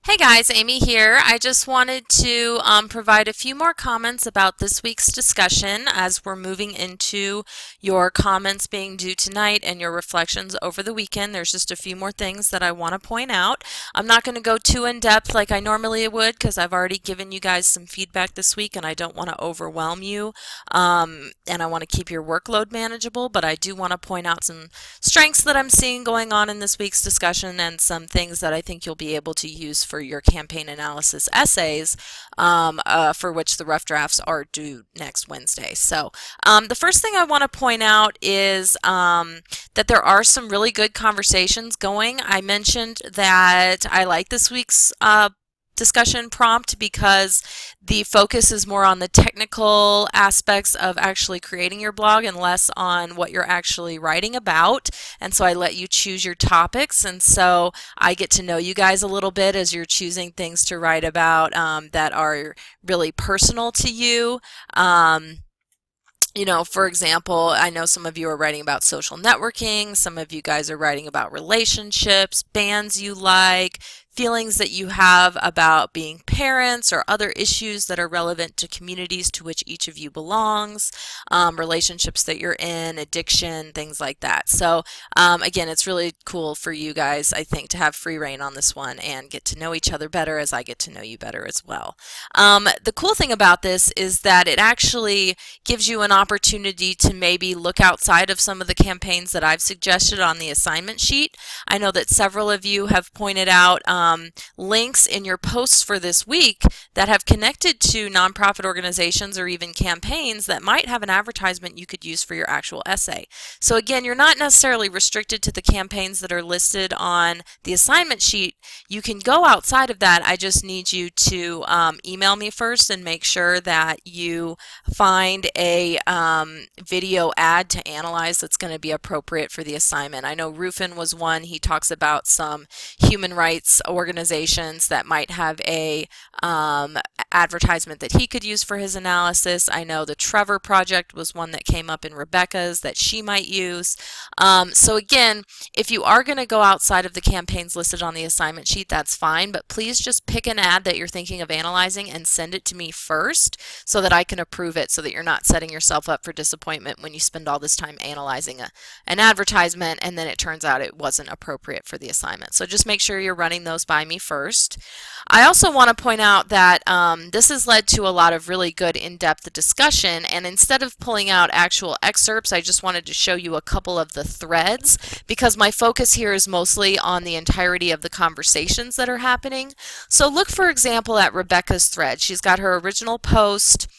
Hey guys, Amy here. I just wanted to provide a few more comments about this week's discussion as we're moving into your comments being due tonight and your reflections over the weekend. There's just a few more things that I want to point out. I'm not going to go too in depth like I normally would because I've already given you guys some feedback this week and I don't want to overwhelm you and I want to keep your workload manageable, but I do want to point out some strengths that I'm seeing going on in this week's discussion and some things that I think you'll be able to use for your campaign analysis essays, for which the rough drafts are due next Wednesday. So the first thing I want to point out is that there are some really good conversations going. I mentioned that I like this week's discussion prompt because the focus is more on the technical aspects of actually creating your blog and less on what you're actually writing about. And so I let you choose your topics, and so I get to know you guys a little bit as you're choosing things to write about that are really personal to you. For example, I know some of you are writing about social networking, some of you guys are writing about relationships, bands you like, feelings that you have about being parents or other issues that are relevant to communities to which each of you belongs, relationships that you're in, addiction, things like that. So again, it's really cool for you guys, I think, to have free reign on this one and get to know each other better as I get to know you better as well. The cool thing about this is that it actually gives you an opportunity to maybe look outside of some of the campaigns that I've suggested on the assignment sheet. I know that several of you have pointed out links in your posts for this week that have connected to nonprofit organizations or even campaigns that might have an advertisement you could use for your actual essay. So again, you're not necessarily restricted to the campaigns that are listed on the assignment sheet. You can go outside of that. I just need you to email me first and make sure that you find a video ad to analyze that's going to be appropriate for the assignment. I know Rufin was one. He talks about some human rights organizations that might have a advertisement that he could use for his analysis. I know the Trevor Project was one that came up in Rebecca's that she might use. So again, if you are going to go outside of the campaigns listed on the assignment sheet, that's fine, but please just pick an ad that you're thinking of analyzing and send it to me first so that I can approve it, so that you're not setting yourself up for disappointment when you spend all this time analyzing an advertisement and then it turns out it wasn't appropriate for the assignment. So just make sure you're running those by me first. I also want to point out that this has led to a lot of really good in-depth discussion, and instead of pulling out actual excerpts, I just wanted to show you a couple of the threads because my focus here is mostly on the entirety of the conversations that are happening. So look, for example, at Rebecca's thread. She's got her original post.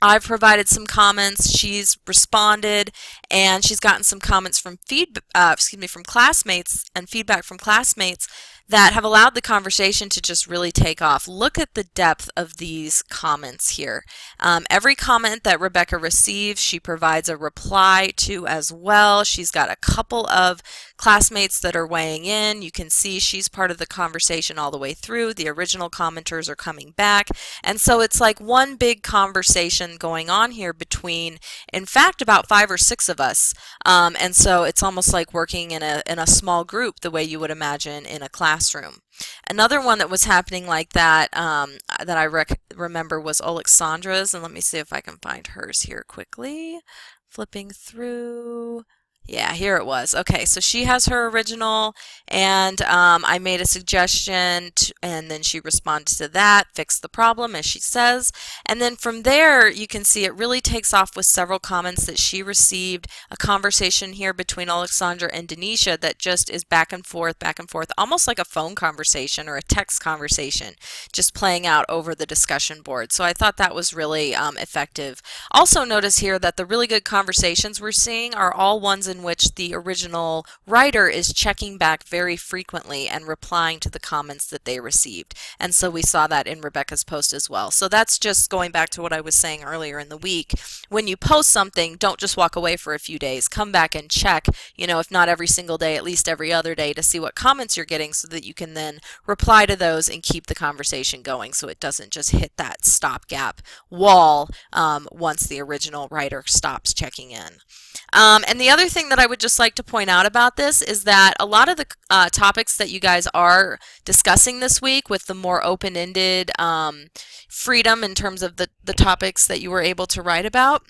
I've provided some comments, she's responded, and she's gotten some comments from from classmates and feedback from classmates that have allowed the conversation to just really take off. Look at the depth of these comments here. Every comment that Rebecca receives, she provides a reply to as well. She's got a couple of classmates that are weighing in. You can see she's part of the conversation all the way through. The original commenters are coming back. And so it's like one big conversation going on here between, in fact, about 5 or 6 of us. And so it's almost like working in a small group the way you would imagine in a classroom. Another one that was happening like that that I remember was Alexandra's, and let me see if I can find hers here quickly. Flipping through. Yeah, here it was. Okay, so she has her original, and I made a suggestion, and then she responded to that, fixed the problem, as she says. And then from there, you can see it really takes off with several comments that she received, a conversation here between Alexandra and Denisha that just is back and forth, almost like a phone conversation or a text conversation, just playing out over the discussion board. So I thought that was really effective. Also notice here that the really good conversations we're seeing are all ones in which the original writer is checking back very frequently and replying to the comments that they received. And so we saw that in Rebecca's post as well. So that's just going back to what I was saying earlier in the week. When you post something, don't just walk away for a few days. Come back and check, if not every single day, at least every other day, to see what comments you're getting so that you can then reply to those and keep the conversation going so it doesn't just hit that stopgap wall once the original writer stops checking in. And the other thing thing that I would just like to point out about this is that a lot of the topics that you guys are discussing this week with the more open-ended freedom in terms of the topics that you were able to write about,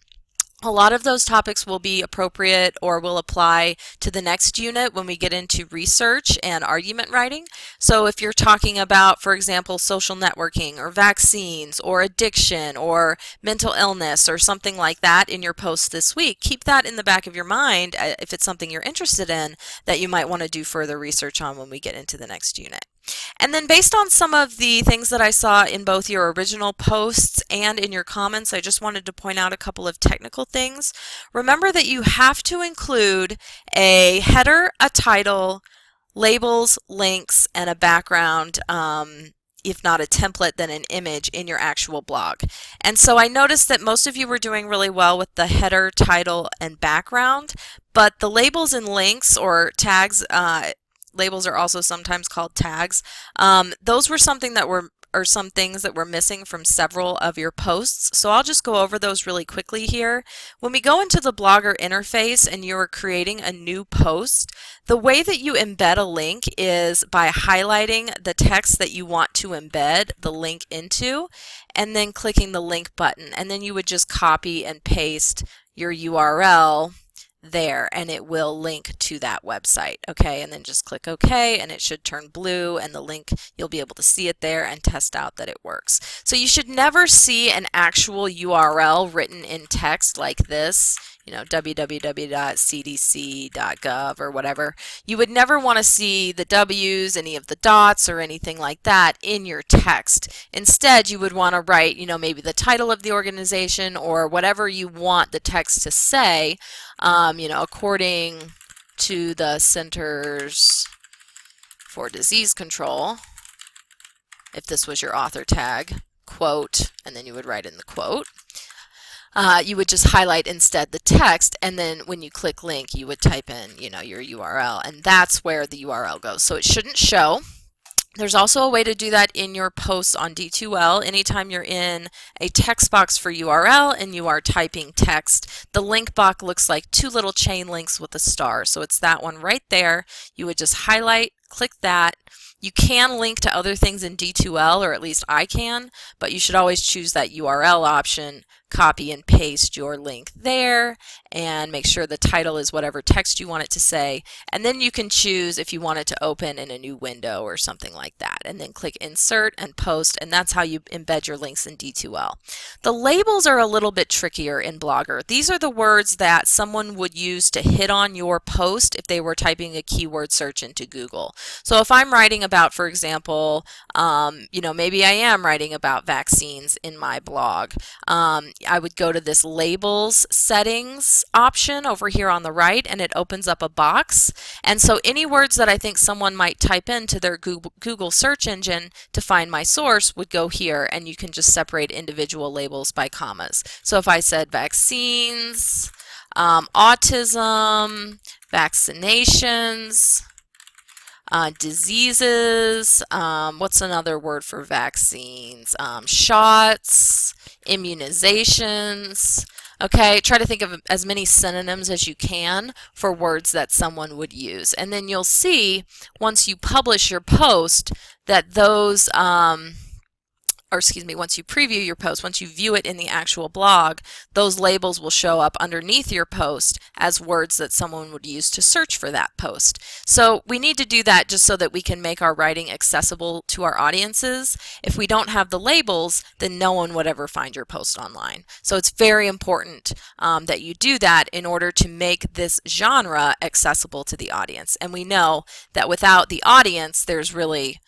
a lot of those topics will be appropriate or will apply to the next unit when we get into research and argument writing. So if you're talking about, for example, social networking or vaccines or addiction or mental illness or something like that in your post this week, keep that in the back of your mind if it's something you're interested in that you might want to do further research on when we get into the next unit. And then based on some of the things that I saw in both your original posts and in your comments, I just wanted to point out a couple of technical things. Remember that you have to include a header, a title, labels, links, and a background, if not a template, then an image in your actual blog. And so I noticed that most of you were doing really well with the header, title, and background, but the labels and links or tags, labels are also sometimes called tags. Those were some things that were missing from several of your posts. So I'll just go over those really quickly here. When we go into the Blogger interface and you're creating a new post, the way that you embed a link is by highlighting the text that you want to embed the link into and then clicking the link button. And then you would just copy and paste your URL there and it will link to that website. Okay, and then just click OK and it should turn blue and the link, you'll be able to see it there and test out that it works. So you should never see an actual URL written in text like this, you know, www.cdc.gov or whatever. You would never want to see the W's, any of the dots or anything like that in your text. Instead, you would want to write, you know, maybe the title of the organization or whatever you want the text to say, you know, according to the Centers for Disease Control, if this was your author tag, quote, and then you would write in the quote. You would just highlight instead the text, and then when you click link, you would type in, you know, your URL, and that's where the URL goes. So it shouldn't show. There's also a way to do that in your posts on D2L. Anytime you're in a text box for URL and you are typing text, the link box looks like two little chain links with a star. So it's that one right there. You would just highlight, click that. You can link to other things in D2L, or at least I can, but you should always choose that URL option, copy and paste your link there, and make sure the title is whatever text you want it to say, and then you can choose if you want it to open in a new window or something like that, and then click insert and post, and that's how you embed your links in D2L. The labels are a little bit trickier in Blogger. These are the words that someone would use to hit on your post if they were typing a keyword search into Google. So if I'm writing about, for example, you know, maybe I am writing about vaccines in my blog, I would go to this labels settings option over here on the right, and it opens up a box. And so any words that I think someone might type into their Google search engine to find my source would go here, and you can just separate individual labels by commas. So if I said vaccines, autism, vaccinations, diseases, what's another word for vaccines? Shots, immunizations. Okay, try to think of as many synonyms as you can for words that someone would use. And then you'll see once you publish your post that those once you preview your post, once you view it in the actual blog, those labels will show up underneath your post as words that someone would use to search for that post. So we need to do that just so that we can make our writing accessible to our audiences. If we don't have the labels, then no one would ever find your post online. So it's very important that you do that in order to make this genre accessible to the audience. And we know that without the audience, there's really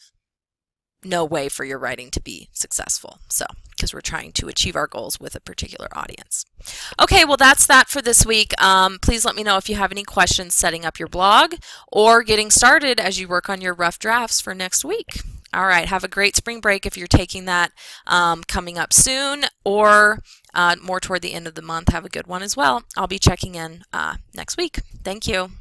no way for your writing to be successful. So, because we're trying to achieve our goals with a particular audience. Okay, well that's that for this week. Please let me know if you have any questions setting up your blog or getting started as you work on your rough drafts for next week. All right, have a great spring break if you're taking that coming up soon, or more toward the end of the month. Have a good one as well. I'll be checking in next week. Thank you.